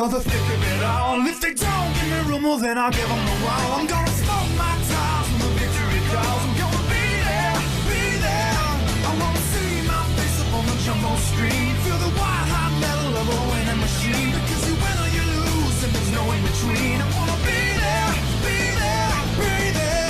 for the thick of it all. If they don't give me room, well then I'll give them a while. I'm gonna smoke my tires when the victory calls. I'm gonna be there, be there. I wanna see my face up on the jumbo screen. Feel the white hot metal of a winning machine. Because you win or you lose and there's no in between. I wanna be there, be there, be there.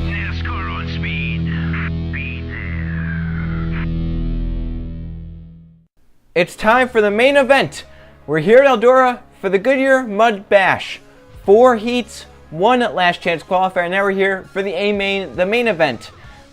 NASCAR on speed. Be there. It's time for the main event. We're here at Eldora for the Goodyear Mudbash. 4 heats, 1 last chance qualifier, and now we're here for the main event,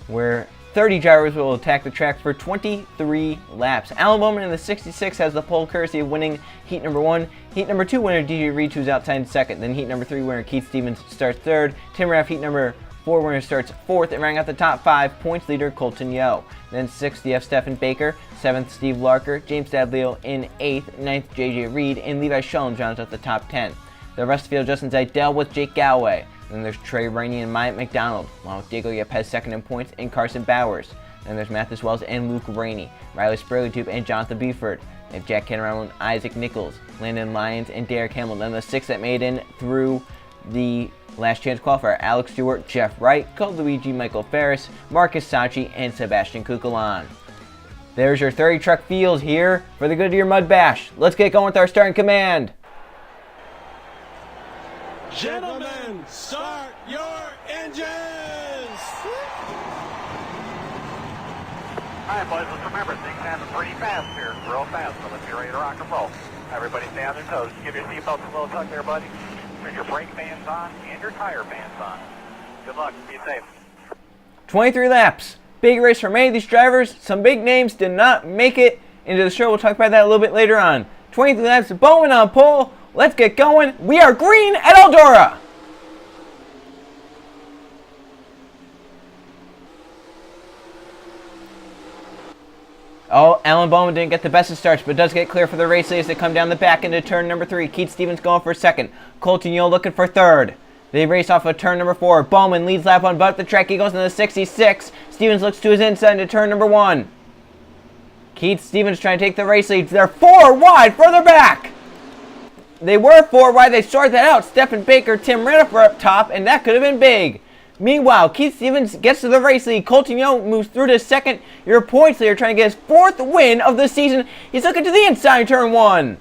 where 30 drivers will attack the track for 23 laps. Alan Bowman in the 66 has the pole courtesy of winning heat number 1. Heat number 2 winner DJ Reed, who's outside in second. Then heat number 3 winner Keith Stevens starts third. Tim Raff, heat number 4 winner, starts fourth, and rounding out the top 5, points leader Colton Yo. Then 6th, you have Stephen Baker. 7th, Steve Larker. James Dadleo in 8th. 9th, JJ Reed. And Levi Shullins rounds out the top 10. The rest of the field, Justin Zidell with Jake Galloway. Then there's Trey Rainey and Myatt McDonald, along with Diego Yepes second in points, and Carson Bowers. Then there's Mathis Wells and Luke Rainey, Riley Spurley-Tube and Jonathan Buford. They have Jack Cameron and Isaac Nichols, Landon Lyons and Derek Hamill. Then the 6 that made in through the last chance qualifier: Alex Stewart, Jeff Wright, Cole Luigi, Michael Ferris, Marcus Sachi, and Sebastian Kukulon. There's your 30 truck field here for the Goodyear Mudbash. Let's get going with our starting command. Gentlemen, start your engines! All right, boys, let's remember, things happen pretty fast here, real fast, so let's get ready to rock and roll. Everybody stay on their toes. Give your seatbelts a little tug there, buddy. Put your brake bands on and your tire bands on. Good luck. Be safe. 23 laps. Big race for many of these drivers. Some big names did not make it into the show. We'll talk about that a little bit later on. 23 laps. Bowman on pole. Let's get going. We are green at Eldora. Oh, Alan Bowman didn't get the best of starts, but does get clear for the race lead as they come down the back into turn number 3. Keith Stevens going for second. Colton Yo looking for third. They race off of turn number 4. Bowman leads lap 1, but up the track he goes into the 66. Stevens looks to his inside into turn number 1. Keith Stevens trying to take the race lead. They're 4 wide, further back. They were 4 wide. They sorted that out. Stephen Baker, Tim Ranifer up top, and that could have been big. Meanwhile, Keith Stevens gets to the race lead. Colton Yo moves through to second. Your points leader trying to get his 4th win of the season. He's looking to the inside turn 1.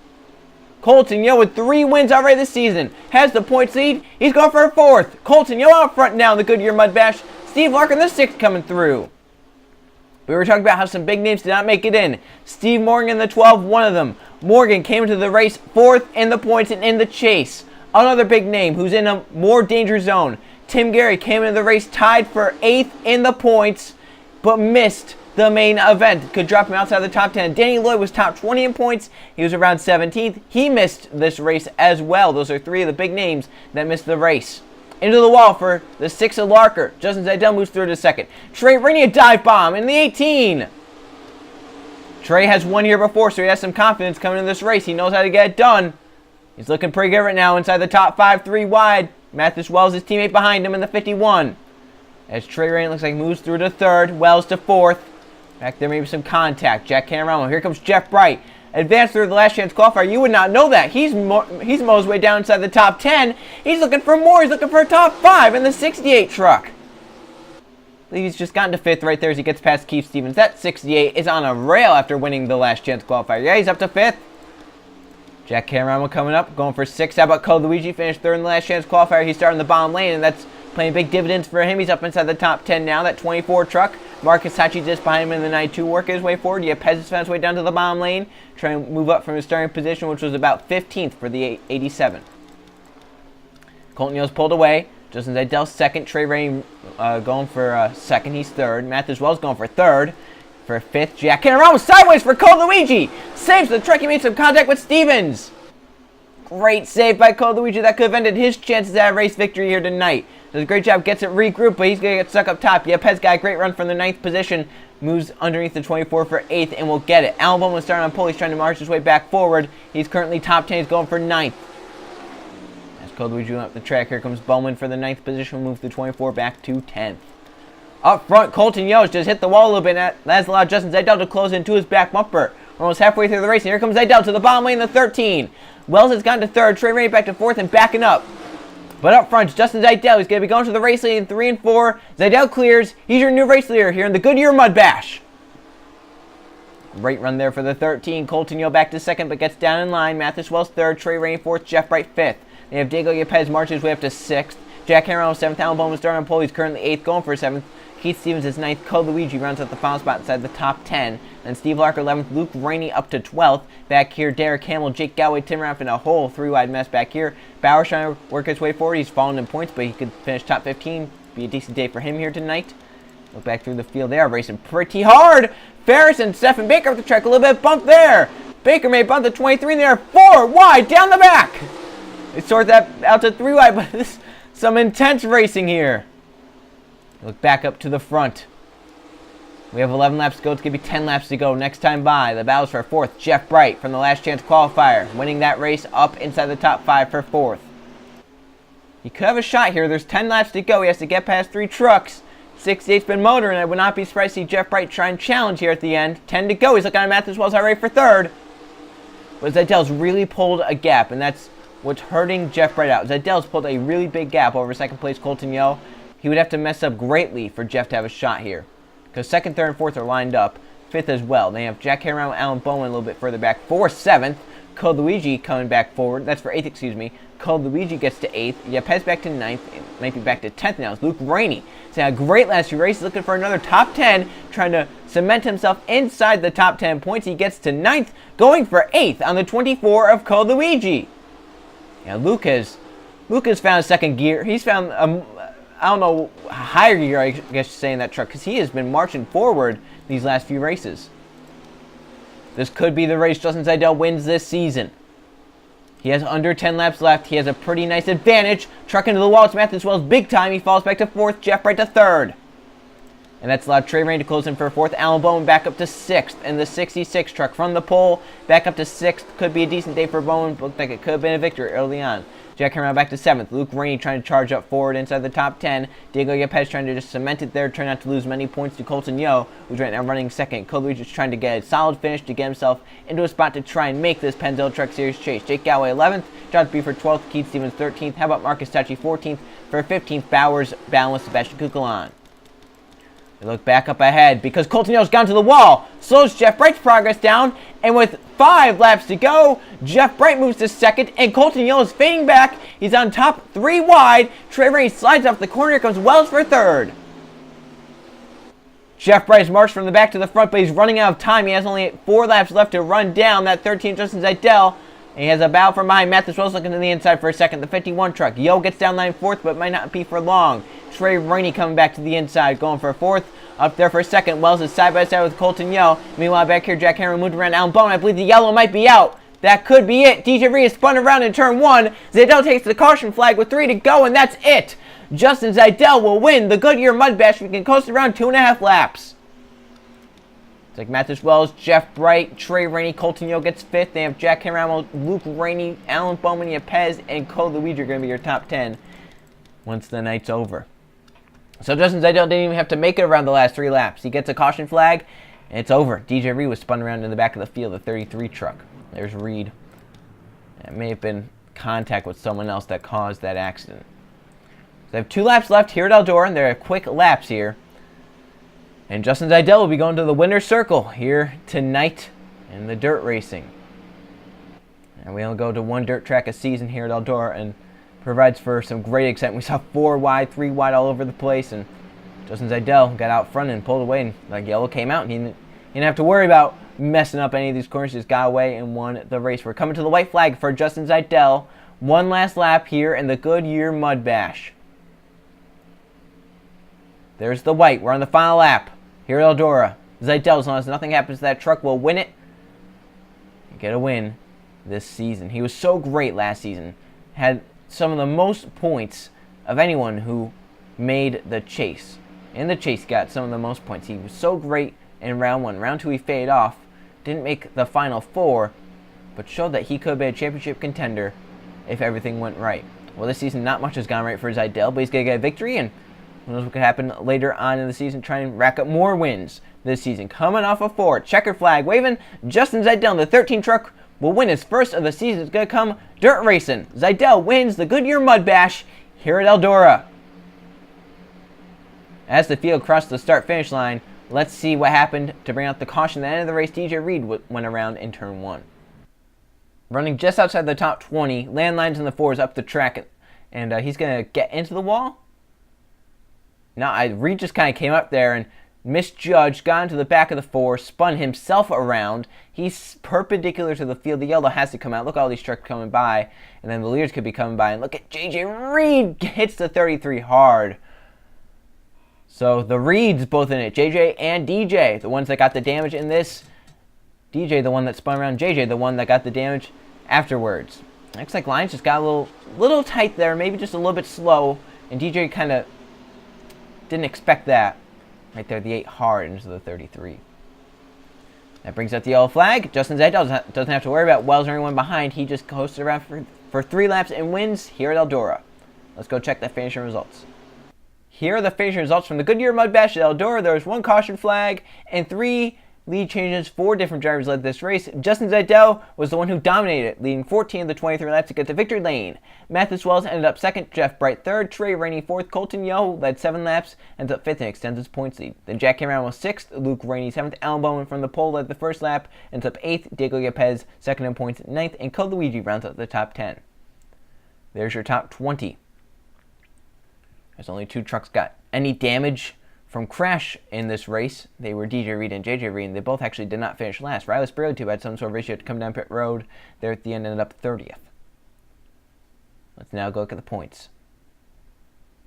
Colton Yo with 3 wins already this season has the points lead. He's going for a 4th. Colton Yo out front now in the Goodyear Mudbash. Steve Larker in the 6th coming through. We were talking about how some big names did not make it in. Steve Morgan in the 12, one of them. Morgan came into the race 4th in the points and in the chase. Another big name who's in a more danger zone. Tim Gary came into the race tied for 8th in the points, but missed the main event. Could drop him outside the top 10. Danny Lloyd was top 20 in points. He was around 17th. He missed this race as well. Those are 3 of the big names that missed the race. Into the wall for the 6 of Larker. Justin Zidell moves through to second. Trey Rainey a dive bomb in the 18. Trey has won here before, so he has some confidence coming into this race. He knows how to get it done. He's looking pretty good right now inside the top 5, 3 wide. Mathis Wells, his teammate behind him in the 51. As Trey Rainey looks like moves through to 3rd, Wells to 4th. Back there, maybe some contact. Jack Cameron. Here comes Jeff Bright. Advanced through the last chance qualifier. You would not know that. He's mowed his way down inside the top 10. He's looking for more. He's looking for a top 5 in the 68 truck. I believe he's just gotten to 5th right there as he gets past Keith Stevens. That 68 is on a rail after winning the last chance qualifier. Yeah, he's up to 5th. Jack Cameron coming up, going for 6th. How about Cole Luigi? Finished 3rd in the last chance qualifier. He's starting the bottom lane, and that's playing big dividends for him. He's up inside the top 10 now. That 24 truck. Marcus Hachi just behind him in the 92, working his way forward. You have Pez found his way down to the bottom lane, trying to move up from his starting position, which was about 15th for the 87. Colton Yo's pulled away. Justin Zidell 2nd. Trey Rainey going for 2nd. He's 3rd. Mathis Wells going for 3rd. For 5th, Jack Cameron sideways for Cole Luigi. Saves the truck. He made some contact with Stevens. Great save by Cole Luigi. That could have ended his chances at a race victory here tonight. Does a great job. Gets it regrouped, but he's going to get stuck up top. Yeah, Pez got a great run from the 9th position. Moves underneath the 24 for 8th and will get it. Alan Bowman starting on pole. He's trying to march his way back forward. He's currently top 10. He's going for 9th. As Cole Luigi went up the track, here comes Bowman for the 9th position. Move the 24 back to 10th. Up front, Colton Yost just hit the wall a little bit, and that's allowed Justin Zeidel to close into his back bumper. We're almost halfway through the race, and here comes Zeidel to the bottom lane, the 13. Wells has gotten to third, Trey Rainey back to fourth, and backing up. But up front, Justin Zeidel, he's going to be going to the race lead in 3 and 4. Zeidel clears. He's your new race leader here in the Goodyear Mudbash. Great run there for the 13. Colton Yost back to second, but gets down in line. Mathis Wells third, Trey Rainey fourth, Jeff Bright fifth. They have Diego Yepes marches his way up to sixth. Jack Henry seventh. Alan Bowman starting on pole. He's currently eighth, going for seventh. Keith Stevens is ninth. Code Luigi rounds out the final spot inside the top 10. Then Steve Larker 11th. Luke Rainey up to 12th. Back here, Derek Hamill, Jake Galway, Tim Raff in a whole 3-wide mess back here. Bowers trying to work his way forward. He's fallen in points, but he could finish top 15. Be a decent day for him here tonight. Look back through the field. They are racing pretty hard. Ferris and Stephen Baker up the track. A little bit of bump there. Baker may bump the 23, and they are 4 wide down the back. They sort that out to 3 wide, but this some intense racing here. Look back up to the front. We have 11 laps to go. It's going to be 10 laps to go. Next time by, the battles for fourth. Jeff Bright from the last chance qualifier, winning that race up inside the top 5 for fourth. He could have a shot here. There's 10 laps to go. He has to get past 3 trucks. 68 spin motor, and I would not be surprised to see Jeff Bright try and challenge here at the end. 10 to go. He's looking at Mathis Wells already for third. But Zeidel's really pulled a gap, and that's what's hurting Jeff Bright out. Zeidel's pulled a really big gap over second place Colton Yost. He would have to mess up greatly for Jeff to have a shot here. Because second, third, and fourth are lined up. Fifth as well. They have Jack Harrow and Alan Bowman a little bit further back. For seventh. Code Luigi coming back forward. That's for eighth, excuse me. Code Luigi gets to eighth. Yepes back to ninth. It might be back to 10th now. It's Luke Rainey. He's had a great last few races, looking for another top 10, trying to cement himself inside the top 10 points. He gets to ninth, going for eighth on the 24 of Code Luigi. Yeah, Luke has found a second gear. He's found I don't know, higher gear, I guess you say, in that truck, because he has been marching forward these last few races. This could be the race Justin Zeidel wins this season. He has under 10 laps left. He has a pretty nice advantage. Truck into the wall. It's Mathis Wells big time. He falls back to fourth. Jeff Bright to third. And that's allowed Trey Rainey to close in for fourth. Alan Bowman back up to sixth in the 66 truck from the pole. Back up to sixth. Could be a decent day for Bowman. Looked like it could have been a victory early on. Jack Henry back to seventh. Luke Rainey trying to charge up forward inside the top 10. Diego Yepes trying to just cement it there. Try not to lose many points to Colton Yost, who's right now running second. Code Luigi just trying to get a solid finish to get himself into a spot to try and make this Pennzoil Truck Series chase. Jake Galway 11th. John Beaver 12th. Keith Stevens 13th. How about Marcus Tachi 14th? For 15th, Bowers, Balance, Sebastian Kukulon. They look back up ahead because Colton Yost gone to the wall. Slows Jeff Bright's progress down. And with 5 laps to go, Jeff Bright moves to second. And Colton Yost is fading back. He's on top 3 wide. Trey Rainey slides off the corner. Here comes Wells for third. Jeff Bright has marched from the back to the front, but he's running out of time. He has only 4 laps left to run down that 13 Justin Zeidel. And he has a battle from behind. Mathis Wells looking to the inside for a second. The 51 truck. Yo gets down line fourth, but might not be for long. Trey Rainey coming back to the inside, going for a fourth. Up there for a second. Wells is side by side with Colton Yost. Meanwhile, back here, Jack Henry moved around Alan Bowman. I believe the yellow might be out. That could be it. DJ Reed is spun around in turn 1. Zeidel takes the caution flag with 3 to go, and that's it. Justin Zeidel will win the Goodyear Mudbash. We can coast around 2.5 laps. It's like Mathis Wells, Jeff Bright, Trey Rainey, Colton Yost gets 5th. They have Jack Henry, Luke Rainey, Alan Bowman, Yepes, and Code Luigi are going to be your top 10 once the night's over. So Justin Zeidel didn't even have to make it around the last 3 laps. He gets a caution flag, and it's over. DJ Reed was spun around in the back of the field, the 33 truck. There's Reed. It may have been contact with someone else that caused that accident. So they have 2 laps left here at Eldora, and they're quick laps here. And Justin Zeidel will be going to the winner's circle here tonight in the dirt racing. And we only go to 1 dirt track a season here at Eldora, and provides for some great excitement. We saw 4 wide, 3 wide all over the place, and Justin Zeidel got out front and pulled away, and like yellow came out, and he didn't have to worry about messing up any of these corners. He just got away and won the race. We're coming to the white flag for Justin Zeidel. 1 last lap here in the Goodyear Mudbash. There's the white. We're on the final lap here at Eldora. Zeidel, as long as nothing happens to that truck, will win it. Get a win this season. He was so great last season. Had some of the most points of anyone who made the chase. In the chase, got some of the most points. He was so great in round 1. Round 2, he faded off. Didn't make the final 4, but showed that he could be a championship contender if everything went right. Well, this season, not much has gone right for Zeidel, but he's going to get a victory, and Who knows what could happen later on in the season, trying to rack up more wins this season. Coming off a 4, checkered flag waving, Justin Zeidel, the 13 truck, will win his first of the season. It's going to come dirt racing. Zeidel wins the Goodyear Mudbash here at Eldora. As the field crossed the start-finish line, let's see what happened to bring out the caution at the end of the race. DJ Reed went around in turn 1. Running just outside the top 20, landlines in the 4s up the track, and he's going to get into the wall. No, Reed just kind of came up there and misjudged, got into the back of the 4, spun himself around. He's perpendicular to the field. The yellow has to come out. Look at all these trucks coming by, and then the leaders could be coming by. And look at JJ Reed hits the 33 hard. So the Reeds both in it, JJ and DJ, the ones that got the damage in this. DJ, the one that spun around, JJ, the one that got the damage afterwards. Looks like lines just got a little tight there, maybe just a little bit slow, and DJ kind of didn't expect that. Right there, the 8 hard into the 33. That brings out the yellow flag. Justin Zeidel doesn't have to worry about Wells or anyone behind. He just coasted around for 3 laps and wins here at Eldora. Let's go check the finishing results. Here are the finishing results from the Goodyear Mudbash at Eldora. There was 1 caution flag and 3 lead changes. 4 different drivers led this race. Justin Zeidel was the one who dominated, leading 14 of the 23 laps to get to victory lane. Mathis Wells ended up 2nd, Jeff Bright 3rd, Trey Rainey 4th, Colton Yo led 7 laps, ends up 5th and extends his points lead. Then Jack Cameron was 6th, Luke Rainey 7th, Alan Bowman from the pole led the 1st lap, ends up 8th, Diego Yepez 2nd in points, 9th, and Code Luigi rounds out the top 10. There's your top 20. There's only 2 trucks got any damage from crash in this race. They were DJ Reed and JJ Reed, and they both actually did not finish last. Riley Spirito had some sort of issue to come down pit road. There at the end ended up 30th. Let's now go look at the points.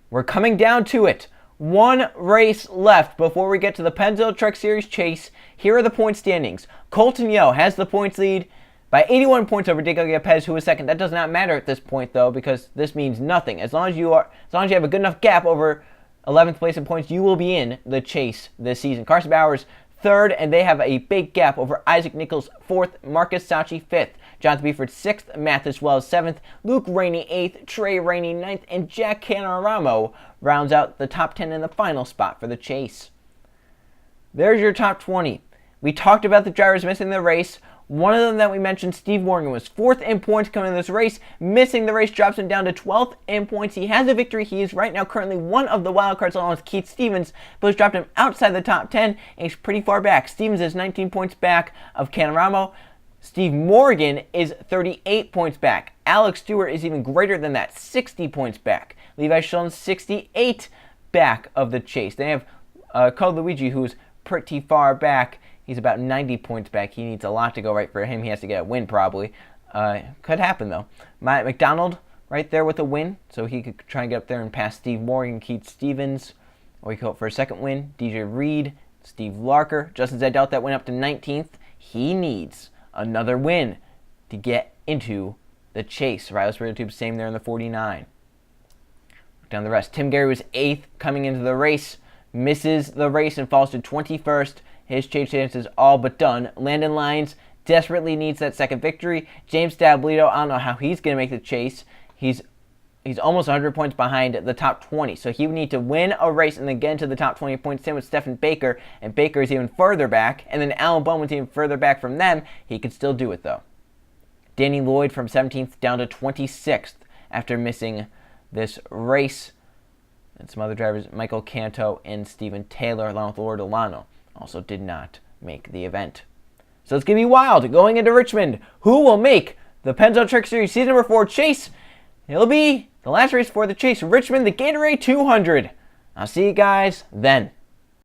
We're coming down to it. 1 race left before we get to the Pennzoil Truck Series Chase. Here are the point standings. Colton Yo has the points lead by 81 points over Diego Yepez, who was 2nd. That does not matter at this point, though, because this means nothing. As long as you have a good enough gap over 11th place in points, you will be in the chase this season. Carson Bowers 3rd, and they have a big gap over Isaac Nichols 4th, Marcus Sachi 5th, Jonathan Beeford 6th, Mathis Wells 7th, Luke Rainey 8th, Trey Rainey 9th, and Jack Canaramo rounds out the top 10 in the final spot for the chase. There's your top 20. We talked about the drivers missing the race. One of them that we mentioned, Steve Morgan, was 4th in points coming into this race. Missing the race drops him down to 12th in points. He has a victory. He is right now currently one of the wildcards along with Keith Stevens, but has dropped him outside the top 10, and he's pretty far back. Stevens is 19 points back of Canaramo. Steve Morgan is 38 points back. Alex Stewart is even greater than that, 60 points back. Levi Schultz, 68 back of the chase. They have Code Luigi, who's pretty far back. He's about 90 points back. He needs a lot to go right for him. He has to get a win, probably. Could happen, though. Matt McDonald right there with a win, so he could try and get up there and pass Steve Morgan, Keith Stevens. Or he could hope for a second win. DJ Reed, Steve Larker. Justin Zeidel, that went up to 19th. He needs another win to get into the chase. Riley Spirito, same there in the 49. Look down the rest. Tim Gary was 8th coming into the race. Misses the race and falls to 21st. His chase chance is all but done. Landon Lyons desperately needs that second victory. James Dablito, I don't know how he's going to make the chase. He's almost 100 points behind the top 20. So he would need to win a race and then get into the top 20 points. Same with Stephen Baker. And Baker is even further back. And then Alan Bowman's even further back from them. He could still do it, though. Danny Lloyd from 17th down to 26th after missing this race. And some other drivers, Michael Canto and Stephen Taylor, along with Lord Delano, also did not make the event. So it's going to be wild going into Richmond. Who will make the Pennzoil Truck Series Season number 4 chase? It'll be the last race for the chase, Richmond, the Gatorade 200. I'll see you guys then.